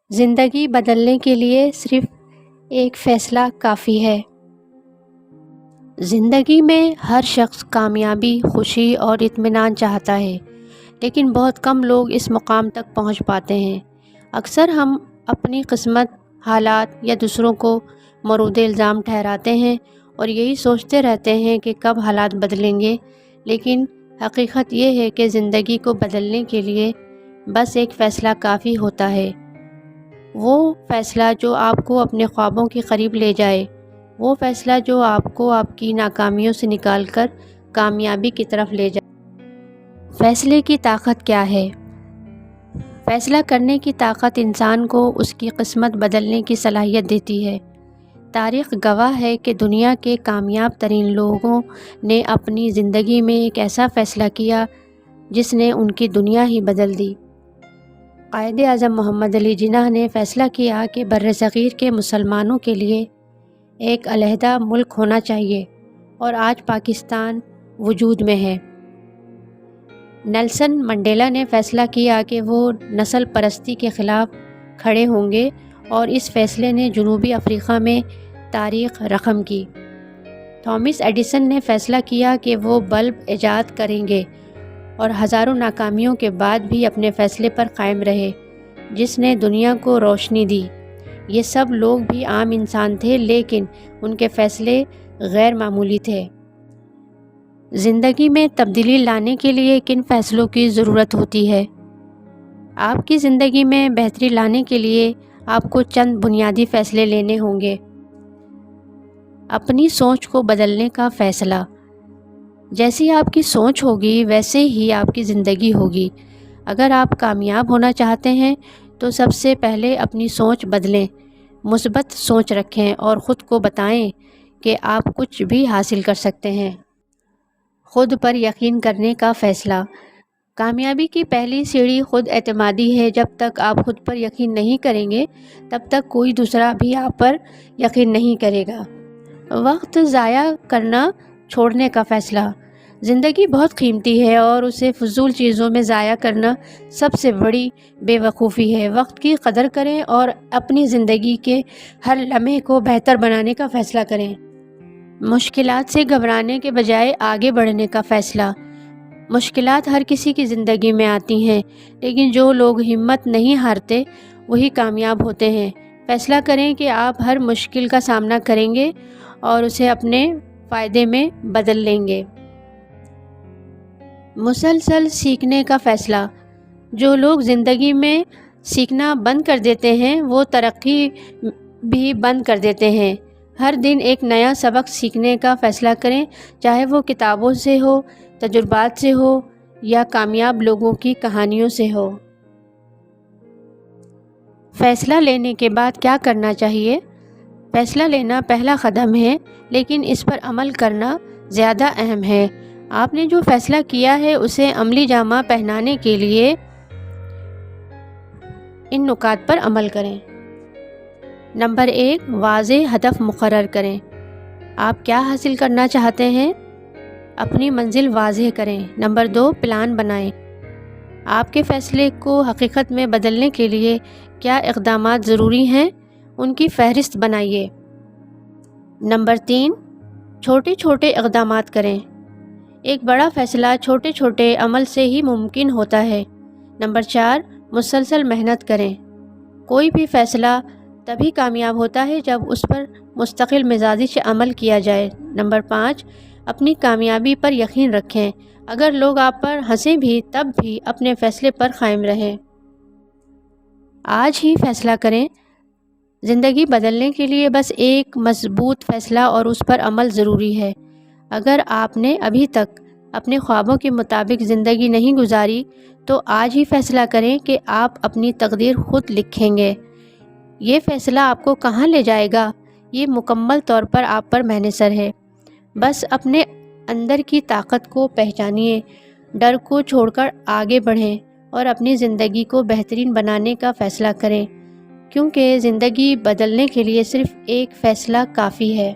زندگی بدلنے کے لیے صرف ایک فیصلہ کافی ہے۔ زندگی میں ہر شخص کامیابی، خوشی اور اطمینان چاہتا ہے، لیکن بہت کم لوگ اس مقام تک پہنچ پاتے ہیں۔ اکثر ہم اپنی قسمت، حالات یا دوسروں کو مورد الزام ٹھہراتے ہیں اور یہی سوچتے رہتے ہیں کہ کب حالات بدلیں گے، لیکن حقیقت یہ ہے کہ زندگی کو بدلنے کے لیے بس ایک فیصلہ کافی ہوتا ہے۔ وہ فیصلہ جو آپ کو اپنے خوابوں کے قریب لے جائے، وہ فیصلہ جو آپ کو آپ کی ناکامیوں سے نکال کر کامیابی کی طرف لے جائے۔ فیصلے کی طاقت کیا ہے؟ فیصلہ کرنے کی طاقت انسان کو اس کی قسمت بدلنے کی صلاحیت دیتی ہے۔ تاریخ گواہ ہے کہ دنیا کے کامیاب ترین لوگوں نے اپنی زندگی میں ایک ایسا فیصلہ کیا جس نے ان کی دنیا ہی بدل دی۔ قائد اعظم محمد علی جناح نے فیصلہ کیا کہ برصغیر کے مسلمانوں کے لیے ایک علیحدہ ملک ہونا چاہیے، اور آج پاکستان وجود میں ہے۔ نیلسن منڈیلا نے فیصلہ کیا کہ وہ نسل پرستی کے خلاف کھڑے ہوں گے، اور اس فیصلے نے جنوبی افریقہ میں تاریخ رقم کی۔ تھامس ایڈیسن نے فیصلہ کیا کہ وہ بلب ایجاد کریں گے، اور ہزاروں ناکامیوں کے بعد بھی اپنے فیصلے پر قائم رہے، جس نے دنیا کو روشنی دی۔ یہ سب لوگ بھی عام انسان تھے، لیکن ان کے فیصلے غیر معمولی تھے۔ زندگی میں تبدیلی لانے کے لیے کن فیصلوں کی ضرورت ہوتی ہے؟ آپ کی زندگی میں بہتری لانے کے لیے آپ کو چند بنیادی فیصلے لینے ہوں گے۔ اپنی سوچ کو بدلنے کا فیصلہ۔ جیسی آپ کی سوچ ہوگی ویسے ہی آپ کی زندگی ہوگی۔ اگر آپ کامیاب ہونا چاہتے ہیں تو سب سے پہلے اپنی سوچ بدلیں، مثبت سوچ رکھیں اور خود کو بتائیں کہ آپ کچھ بھی حاصل کر سکتے ہیں۔ خود پر یقین کرنے کا فیصلہ۔ کامیابی کی پہلی سیڑھی خود اعتمادی ہے۔ جب تک آپ خود پر یقین نہیں کریں گے، تب تک کوئی دوسرا بھی آپ پر یقین نہیں کرے گا۔ وقت ضائع کرنا چھوڑنے کا فیصلہ۔ زندگی بہت قیمتی ہے اور اسے فضول چیزوں میں ضائع کرنا سب سے بڑی بے وقوفی ہے۔ وقت کی قدر کریں اور اپنی زندگی کے ہر لمحے کو بہتر بنانے کا فیصلہ کریں۔ مشکلات سے گھبرانے کے بجائے آگے بڑھنے کا فیصلہ۔ مشکلات ہر کسی کی زندگی میں آتی ہیں، لیکن جو لوگ ہمت نہیں ہارتے وہی کامیاب ہوتے ہیں۔ فیصلہ کریں کہ آپ ہر مشکل کا سامنا کریں گے اور اسے اپنے فائدے میں بدل لیں گے۔ مسلسل سیکھنے کا فیصلہ۔ جو لوگ زندگی میں سیکھنا بند کر دیتے ہیں وہ ترقی بھی بند کر دیتے ہیں۔ ہر دن ایک نیا سبق سیکھنے کا فیصلہ کریں، چاہے وہ کتابوں سے ہو، تجربات سے ہو یا کامیاب لوگوں کی کہانیوں سے ہو۔ فیصلہ لینے کے بعد کیا کرنا چاہیے؟ فیصلہ لینا پہلا قدم ہے، لیکن اس پر عمل کرنا زیادہ اہم ہے۔ آپ نے جو فیصلہ کیا ہے اسے عملی جامہ پہنانے کے لیے ان نکات پر عمل کریں۔ نمبر 1، واضح ہدف مقرر کریں۔ آپ کیا حاصل کرنا چاہتے ہیں؟ اپنی منزل واضح کریں۔ نمبر 2، پلان بنائیں۔ آپ کے فیصلے کو حقیقت میں بدلنے کے لیے کیا اقدامات ضروری ہیں، ان کی فہرست بنائیے۔ نمبر 3، چھوٹے چھوٹے اقدامات کریں۔ ایک بڑا فیصلہ چھوٹے چھوٹے عمل سے ہی ممکن ہوتا ہے۔ نمبر 4، مسلسل محنت کریں۔ کوئی بھی فیصلہ تبھی کامیاب ہوتا ہے جب اس پر مستقل مزاجی سے عمل کیا جائے۔ نمبر 5، اپنی کامیابی پر یقین رکھیں۔ اگر لوگ آپ پر ہنسیں بھی تب بھی اپنے فیصلے پر قائم رہیں۔ آج ہی فیصلہ کریں۔ زندگی بدلنے کے لیے بس ایک مضبوط فیصلہ اور اس پر عمل ضروری ہے۔ اگر آپ نے ابھی تک اپنے خوابوں کے مطابق زندگی نہیں گزاری تو آج ہی فیصلہ کریں کہ آپ اپنی تقدیر خود لکھیں گے۔ یہ فیصلہ آپ کو کہاں لے جائے گا، یہ مکمل طور پر آپ پر منحصر ہے۔ بس اپنے اندر کی طاقت کو پہچانیے، ڈر کو چھوڑ کر آگے بڑھیں اور اپنی زندگی کو بہترین بنانے کا فیصلہ کریں، کیونکہ زندگی بدلنے کے لیے صرف ایک فیصلہ کافی ہے۔